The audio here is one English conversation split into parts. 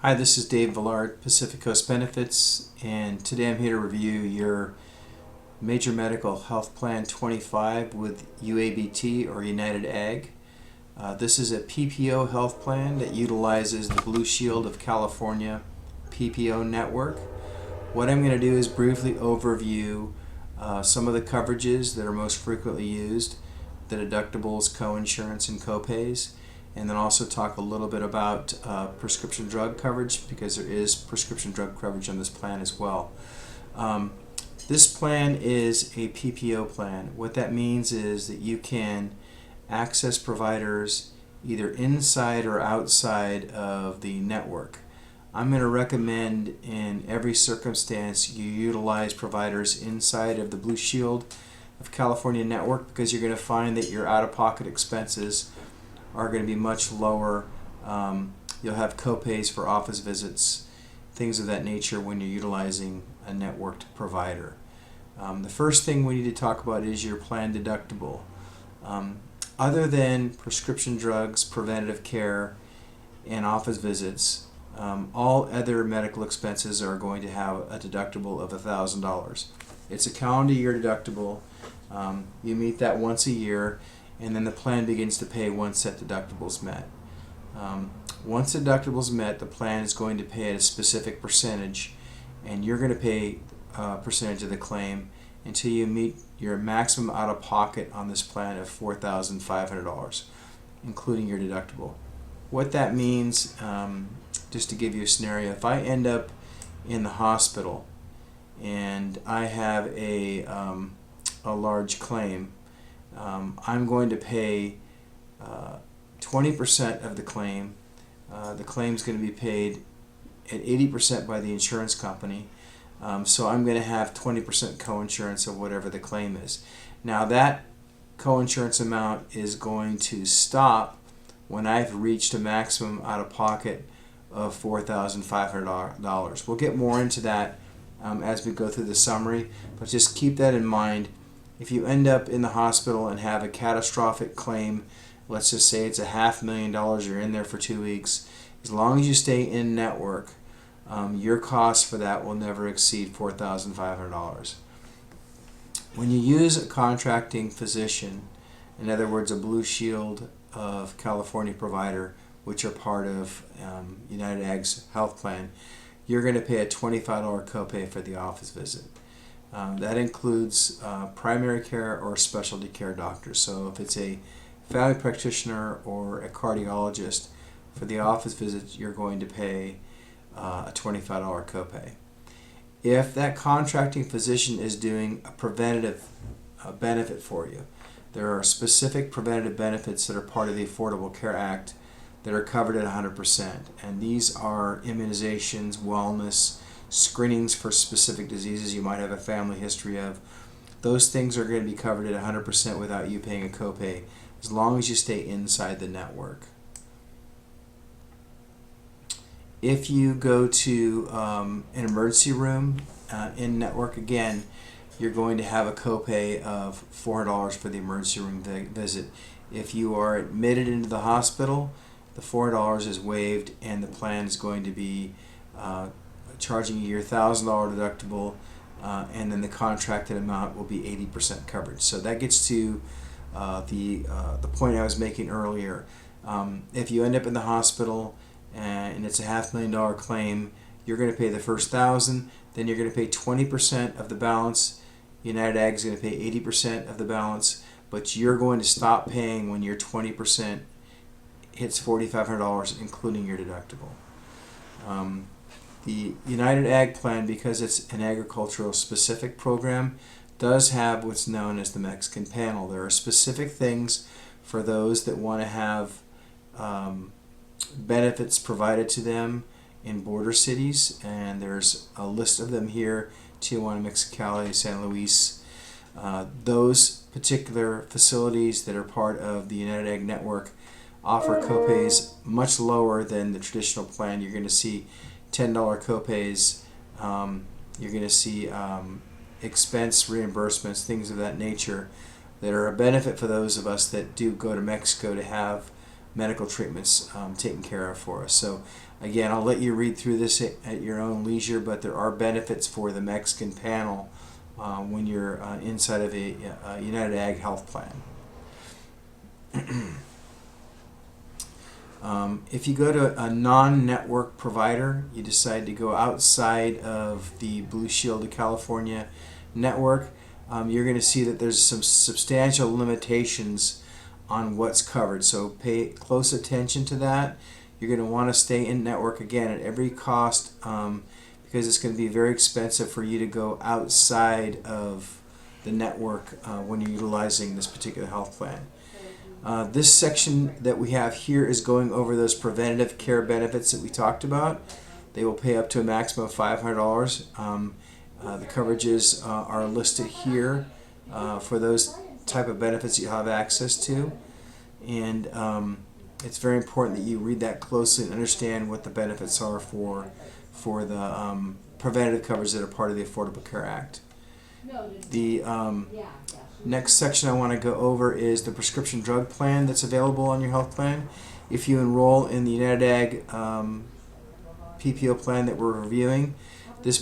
Hi, this is Dave Villard, Pacific Coast Benefits, and today I'm here to review your Major Medical Health Plan 25 with UABT or United Ag. This is a PPO health plan that utilizes the Blue Shield of California PPO network. What I'm going to do is briefly overview some of the coverages that are most frequently used, the deductibles, coinsurance, and copays, and then also talk a little bit about prescription drug coverage, because there is prescription drug coverage on this plan as well. This plan is a PPO plan. What that means is that you can access providers either inside or outside of the network. I'm going to recommend in every circumstance you utilize providers inside of the Blue Shield of California network, because you're going to find that your out-of-pocket expenses are going to be much lower. You'll have copays for office visits, things of that nature when you're utilizing a networked provider. The first thing we need to talk about is your plan deductible. Other than prescription drugs, preventative care, and office visits, all other medical expenses are going to have a deductible of $1,000. It's a calendar year deductible. You meet that once a year, and then the plan begins to pay once that deductible is met. Once the deductible is met, the plan is going to pay at a specific percentage, and you're going to pay a percentage of the claim until you meet your maximum out-of-pocket on this plan of $4,500, including your deductible. What that means, just to give you a scenario, if I end up in the hospital and I have a large claim, I'm going to pay 20% of the claim. The claim is going to be paid at 80% by the insurance company. So I'm going to have 20% coinsurance of whatever the claim is. Now that coinsurance amount is going to stop when I've reached a maximum out-of-pocket of $4,500. We'll get more into that as we go through the summary, but just keep that in mind. If you end up in the hospital and have a catastrophic claim, let's just say it's $500,000, you're in there for 2 weeks, as long as you stay in network, your cost for that will never exceed $4,500. When you use a contracting physician, in other words a Blue Shield of California provider, which are part of United Ag's health plan, you're going to pay a $25 copay for the office visit. That includes primary care or specialty care doctors. So if it's a family practitioner or a cardiologist, for the office visit you're going to pay a $25 copay. If that contracting physician is doing a preventative benefit for you, there are specific preventative benefits that are part of the Affordable Care Act that are covered at 100%, and these are immunizations, wellness, screenings for specific diseases you might have a family history of. Those things are going to be covered at 100% without you paying a copay, as long as you stay inside the network. If you go to an emergency room in network, again, you're going to have a copay of $400 for the emergency room visit. If you are admitted into the hospital, the $400 is waived, and the plan is going to be charging you your $1,000 deductible, and then the contracted amount will be 80% coverage. So that gets to the point I was making earlier. If you end up in the hospital and it's a $500,000 claim, you're going to pay the first $1,000, then you're going to pay 20% of the balance. United Ag is going to pay 80% of the balance, but you're going to stop paying when your 20% hits $4,500, including your deductible. The United Ag plan, because it's an agricultural specific program, does have what's known as the Mexican panel. There are specific things for those that want to have benefits provided to them in border cities, and there's a list of them here: Tijuana, Mexicali, San Luis. Those particular facilities that are part of the United Ag network offer copays much lower than the traditional plan. You're going to see $10 copays. You're going to see expense reimbursements, things of that nature, that are a benefit for those of us that do go to Mexico to have medical treatments taken care of for us. So Again, I'll let you read through this at your own leisure, but there are benefits for the Mexican panel when you're inside of a United Ag health plan. If you go to a non-network provider, you decide to go outside of the Blue Shield of California network, you're going to see that there's some substantial limitations on what's covered. So pay close attention to that. You're going to want to stay in network again at every cost because it's going to be very expensive for you to go outside of the network when you're utilizing this particular health plan. This section that we have here is going over those preventative care benefits that we talked about. They will pay up to a maximum of $500. The coverages are listed here for those type of benefits you have access to, and it's very important that you read that closely and understand what the benefits are for the preventative coverage that are part of the Affordable Care Act. The next section I want to go over is the prescription drug plan that's available on your health plan. If you enroll in the United Ag PPO plan that we're reviewing, this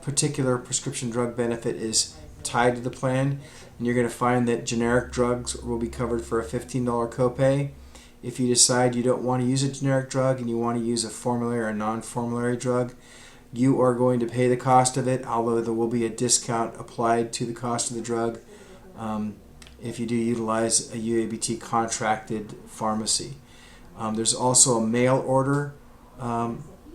particular prescription drug benefit is tied to the plan, and you're going to find that generic drugs will be covered for a $15 copay. If you decide you don't want to use a generic drug and you want to use a formulary or a non-formulary drug, you are going to pay the cost of it, although there will be a discount applied to the cost of the drug if you do utilize a UABT contracted pharmacy. There's also a mail order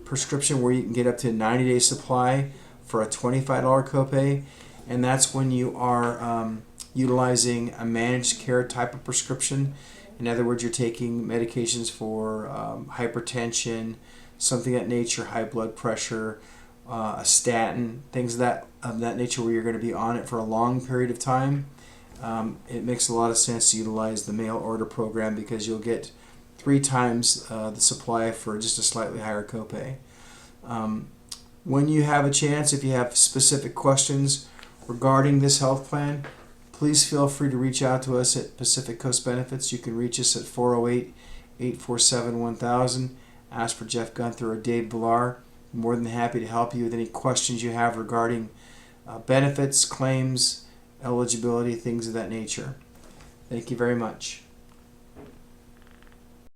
prescription where you can get up to a 90-day supply for a $25 copay, and that's when you are utilizing a managed care type of prescription. In other words, you're taking medications for hypertension, something of that nature, high blood pressure, a statin, things of that nature, where you're going to be on it for a long period of time. It makes a lot of sense to utilize the mail order program because you'll get 3 times the supply for just a slightly higher copay. When you have a chance, if you have specific questions regarding this health plan, please feel free to reach out to us at Pacific Coast Benefits. You can reach us at 408-847-1000. Ask for Jeff Gunther or Dave Villar. I'm more than happy to help you with any questions you have regarding benefits, claims, eligibility, things of that nature. Thank you very much.